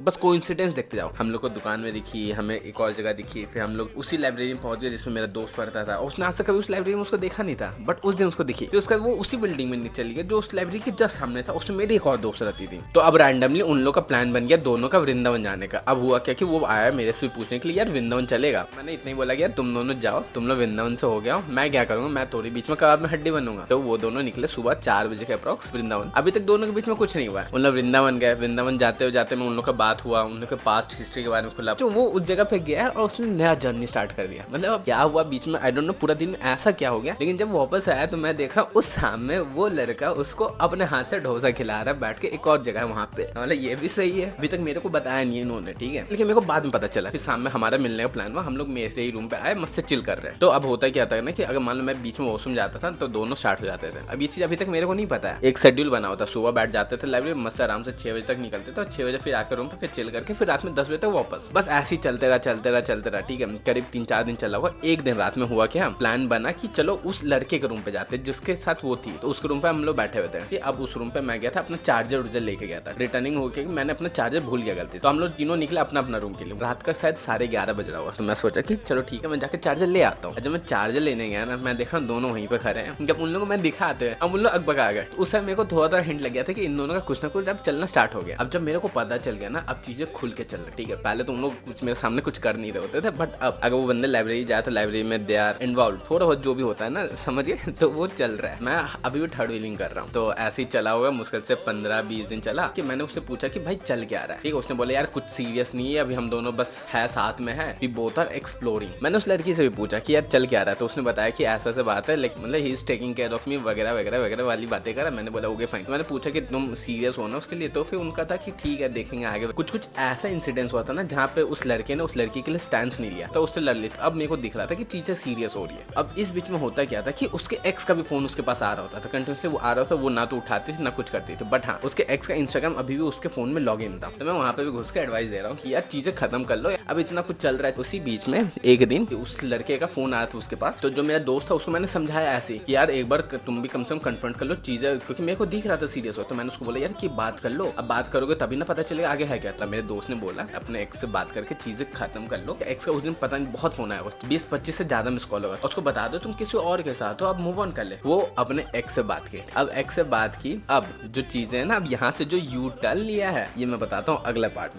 बस कोइंसिडेंस देखते जाओ। हम लोग को दुकान में दिखी, हमें एक और जगह दिखी, फिर हम लोग उसी लाइब्रेरी में पहुंच गए जिसमें मेरा दोस्त पढ़ता था। उसने आज तक कभी उस लाइब्रेरी में उसको देखा नहीं था, बट उस दिन उसको दिखी। फिर उसके बाद वो उसी बिल्डिंग में चली गई जो उस लाइब्रेरी के जस्ट सामने था। उसमें मेरी एक और दोस्त रहती थी। तो अब रैंडमली उन लोग का प्लान बन गया दोनों का वृंदावन जाने का। अब हुआ क्या कि वो आया मेरे से पूछने के लिए, यार वृंदावन चलेगा? मैंने इतना ही बोला कि यार तुम दोनों जाओ, तुम लोग वृंदावन से हो गया हो, मैं क्या करूंगा, मैं थोड़ी बीच में कबाब में हड्डी बनूंगा। तो वो दोनों निकले सुबह 4 बजे के अप्रॉक्स वृंदावन। अभी तक दोनों के बीच में कुछ नहीं हुआ है। उन लोग वृंदावन गए, वृंदावन जाते में उन लोग का बात हुआ, उन लोग के पास्ट हिस्ट्री के बारे में खुला। तो वो उस जगह पे गया और उसने नया जर्नी स्टार्ट कर दिया। मतलब अब क्या हुआ बीच में आई डोंट नो, पूरा दिन ऐसा क्या हो गया। लेकिन जब वापस आया तो मैं देख रहा हूँ उस सामने वो लड़का उसको अपने हाथ से डोसा खिला रहा है बैठ के एक और जगह वहाँ पे। मतलब ये भी सही है, अभी तक मेरे को बताया नहीं इन्होंने, ठीक है। लेकिन मेरे को बाद में पता चला कि सामने हमारा मिलने का प्लान हुआ। हम लोग मेरे ही रूम पे आए, मस्त से चिल कर रहे हैं। तो अब होता क्या था ना कि अगर मान लो मैं बीच में वॉशरूम जाता था तो दोनों स्टार्ट हो जाते थे। अब ये चीज अभी तक मेरे को नहीं पता है। एक शेड्यूल बना होता, सुबह बैठ जाते थे लाइब्रेरी, मस्त आराम से 6 बजे तक निकलते थे और 6 बजे फिर आकर रूम पे फिर चिल करके फिर रात में 10 बजे तक वापस। बस ऐसे ही चलते रहा, ठीक है। करीब 3-4 दिन चला हुआ। एक दिन रात में हुआ क्या, प्लान बना कि चलो उस लड़के के रूम पे जाते जिसके साथ वो थी। तो उसके रूम पे हम लोग बैठे हुए थे। अब उस रूम पे मैं गया था, अपना चार्जर लेके गया था। रिटर्निंग होके मैंने अपना चार्जर भूल गया गलती से। तो हम लोग तीनों निकले अपना अपना रूम के लिए। रात का शायद 11:30 बज रहा हुआ। तो मैं सोचा कि चलो ठीक है, मैं जाकर चार्जर ले आता हूँ। जब मैं चार्जर लेने गया ना, मैं देखा दोनों वहीं पे खड़े हैं। जब उन लोगों को मैं दिखा आते हैं, अब उन लोग अकबक आ गए। उस समय मेरे को थोड़ा सा हिंट लग गया था कि इन दोनों का कुछ ना कुछ अब चलना स्टार्ट हो गया। अब जब मेरे को पता चल गया ना, अब चीजें खुल के चल रही, ठीक है। पहले तो उन लोग कुछ मेरे सामने कुछ कर नहीं रहे होते थे, बट अब अगर वो बंदे लाइब्रेरी जाए तो लाइब्रेरी में दे आर इन्वॉल्व, थोड़ा बहुत जो भी होता है ना, समझ गए। तो वो चल रहा है। मैं अभी भी थर्ड व्हीलिंग कर रहा हूँ। तो ऐसे ही चला होगा, मुश्किल से 15-20 दिन चला कि मैंने उससे पूछा कि भाई चल क्या रहा है, ठीक है। उसने बोला यार कुछ सीरियस नहीं है, अभी हम दोनों बस है साथ में है, वी बोथ आर एक्सप्लोरिंग। मैंने उस लड़की से भी पूछा कि यार चल क्या रहा है। तो उसने बताया कि ऐसा ऐसा बात है, लाइक मतलब he is taking care of me वगैरह वगैरह वगैरह वाली बातें करा। मैंने बोला ओके फाइन। मैंने पूछा कि तुम सीरियस हो ना उसके लिए? तो फिर उनका था कि ठीक है देखेंगे आगे। कुछ ऐसा इंसिडेंस हुआ था ना जहाँ पे उस लड़के ने उस लड़की के लिए स्टैंड नहीं लिया, तो उससे लड़ ली। अब मेरे को दिख रहा था कि चीजें सीरियस हो रही है। अब इस बीच में होता क्या था कि उसके एक्स का भी फोन उसके पास आ रहा होता था, कंटिन्यूसली वो आ रहा था। वो ना तो उठाती थी ना कुछ करती थी, बट हाँ उसके एक्स का इंस्टाग्राम अभी भी उसके फोन में लॉग इन था। तो मैं वहाँ पे भी घुस के एडवाइस दे रहा हूँ कि यार चीजें खत्म कर लो, अब इतना कुछ चल रहा है। उसी बीच में एक दिन उस लड़के का फोन आया था उसके पास। तो जो मेरा दोस्त था उसको मैंने समझाया ऐसे कि यार एक बार तुम भी कम से कम कन्फ्रंट कर लो चीजें, क्योंकि मेरे को दिख रहा था सीरियस हो। तो मैंने उसको बोला यार कि बात कर लो, अब बात करोगे तभी ना पता चलेगा आगे है क्या था। मेरे दोस्त ने बोला अपने एक्स से बात करके चीजें खत्म कर लो। एक्स का उस दिन पता नहीं बहुत फोन आया, 20-25 से ज्यादा मिस कॉल होगा। उसको बता दो तुम किसी और के साथ हो, अब मूव ऑन कर ले। वो अपने एक्स से बात की। अब एक्स से बात की, अब जो चीजें है ना, अब यहाँ से जो यू टर्न लिया है ये मैं बताता हूँ अगला पार्ट में।